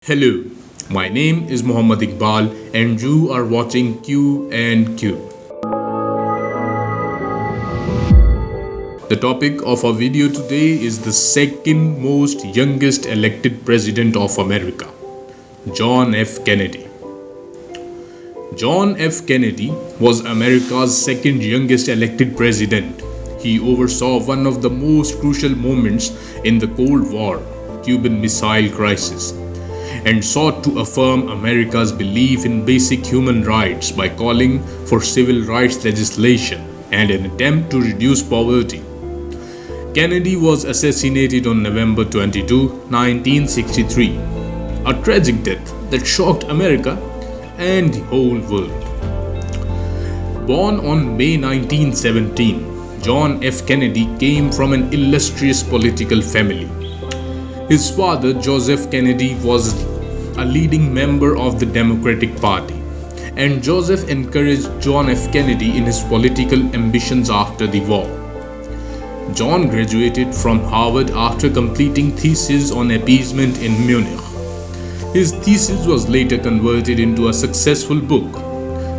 Hello, my name is Muhammad Iqbal and you are watching Q and Q. The topic of our video today is the second most youngest elected president of America, John F. Kennedy. John F. Kennedy was America's second youngest elected president. He oversaw one of the most crucial moments in the Cold War, Cuban Missile Crisis, and sought to affirm America's belief in basic human rights by calling for civil rights legislation and an attempt to reduce poverty. Kennedy was assassinated on November 22, 1963, a tragic death that shocked America and the whole world. Born on May 1917, John F. Kennedy came from an illustrious political family. His father, Joseph Kennedy, was a leading member of the Democratic Party, and Joseph encouraged John F. Kennedy in his political ambitions after the war. John graduated from Harvard after completing thesis on appeasement in Munich. His thesis was later converted into a successful book,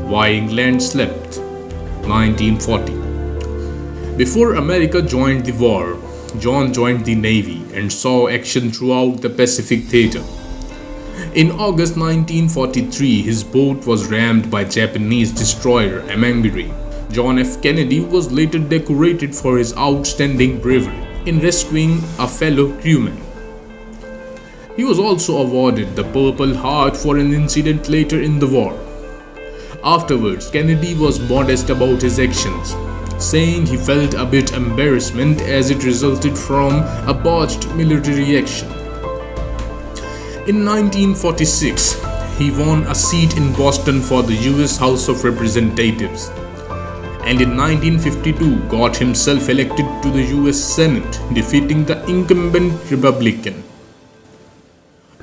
Why England Slept, 1940. Before America joined the war, John joined the Navy and saw action throughout the Pacific Theater. In August 1943, his boat was rammed by Japanese destroyer Amangiri. John F. Kennedy was later decorated for his outstanding bravery in rescuing a fellow crewman. He was also awarded the Purple Heart for an incident later in the war. Afterwards, Kennedy was modest about his actions, saying he felt a bit embarrassment as it resulted from a botched military action. In 1946, he won a seat in Boston for the US House of Representatives, and in 1952 got himself elected to the US Senate, defeating the incumbent Republican.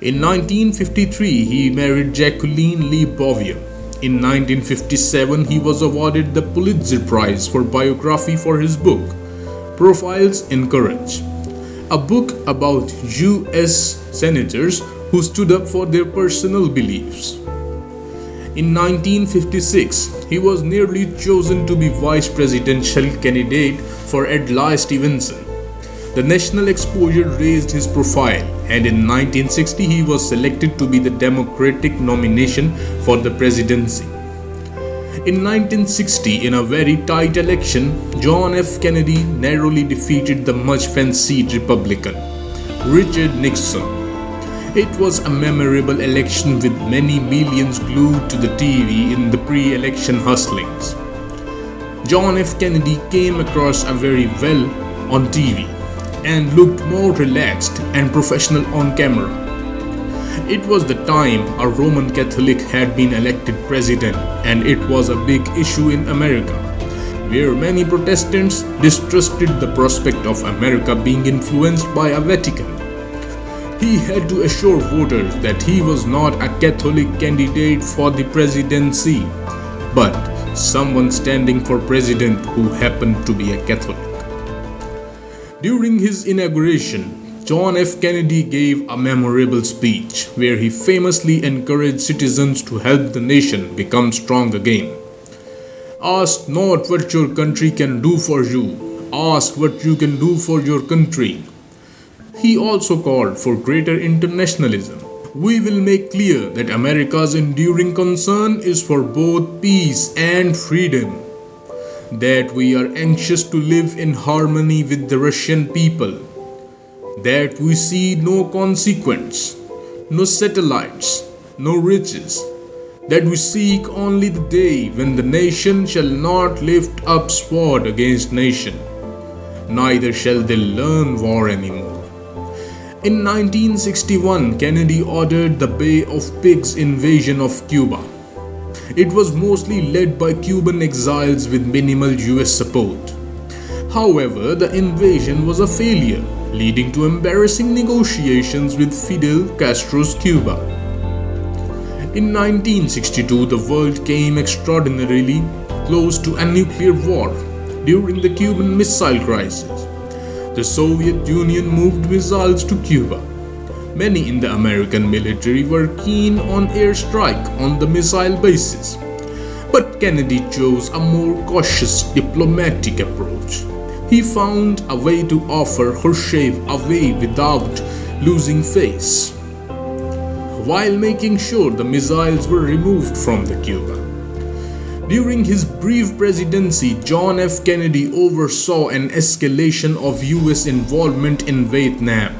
In 1953, he married Jacqueline Lee Bouvier. In 1957, he was awarded the Pulitzer Prize for biography for his book, Profiles in Courage, a book about US senators who stood up for their personal beliefs. In 1956, he was nearly chosen to be vice presidential candidate for Adlai Stevenson. The national exposure raised his profile, and in 1960 he was selected to be the Democratic nomination for the presidency. In 1960, in a very tight election, John F. Kennedy narrowly defeated the much-fancied Republican, Richard Nixon. It was a memorable election with many millions glued to the TV in the pre-election hustlings. John F. Kennedy came across very well on TV and looked more relaxed and professional on camera. It was the time a Roman Catholic had been elected president, and it was a big issue in America, where many Protestants distrusted the prospect of America being influenced by a Vatican. He had to assure voters that he was not a Catholic candidate for the presidency, but someone standing for president who happened to be a Catholic. During his inauguration, John F. Kennedy gave a memorable speech where he famously encouraged citizens to help the nation become strong again. Ask not what your country can do for you, ask what you can do for your country. He also called for greater internationalism. We will make clear that America's enduring concern is for both peace and freedom, that we are anxious to live in harmony with the Russian people, that we see no consequence, no satellites, no riches, that we seek only the day when the nation shall not lift up sword against nation, neither shall they learn war anymore. In 1961, Kennedy ordered the Bay of Pigs invasion of Cuba. It was mostly led by Cuban exiles with minimal US support. However, the invasion was a failure, leading to embarrassing negotiations with Fidel Castro's Cuba. In 1962, the world came extraordinarily close to a nuclear war during the Cuban Missile Crisis. The Soviet Union moved missiles to Cuba. Many in the American military were keen on airstrike on the missile bases. But Kennedy chose a more cautious diplomatic approach. He found a way to offer Khrushchev a way without losing face, while making sure the missiles were removed from the Cuba. During his brief presidency, John F. Kennedy oversaw an escalation of US involvement in Vietnam,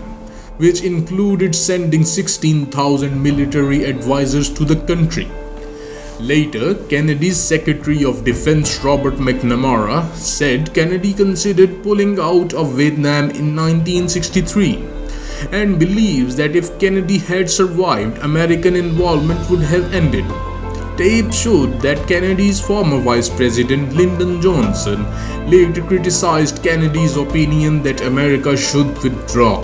which included sending 16,000 military advisors to the country. Later, Kennedy's Secretary of Defense Robert McNamara said Kennedy considered pulling out of Vietnam in 1963 and believes that if Kennedy had survived, American involvement would have ended. Tape showed that Kennedy's former Vice President Lyndon Johnson later criticized Kennedy's opinion that America should withdraw.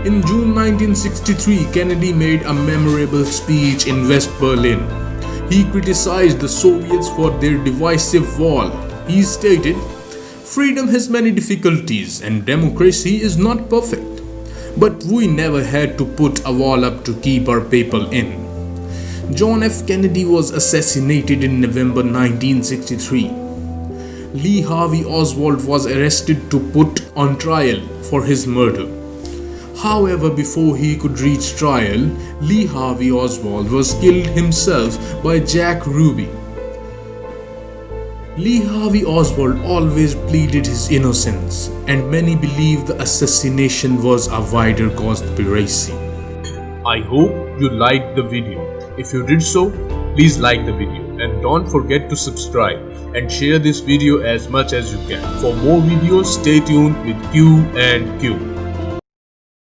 In June 1963, Kennedy made a memorable speech in West Berlin. He criticized the Soviets for their divisive wall. He stated, "Freedom has many difficulties and democracy is not perfect. But we never had to put a wall up to keep our people in." John F. Kennedy was assassinated in November 1963. Lee Harvey Oswald was arrested to put on trial for his murder. However, before he could reach trial, Lee Harvey Oswald was killed himself by Jack Ruby. Lee Harvey Oswald always pleaded his innocence, and many believe the assassination was a wider conspiracy. I hope you liked the video. If you did so, please like the video and don't forget to subscribe and share this video as much as you can. For more videos, stay tuned with Q and Q.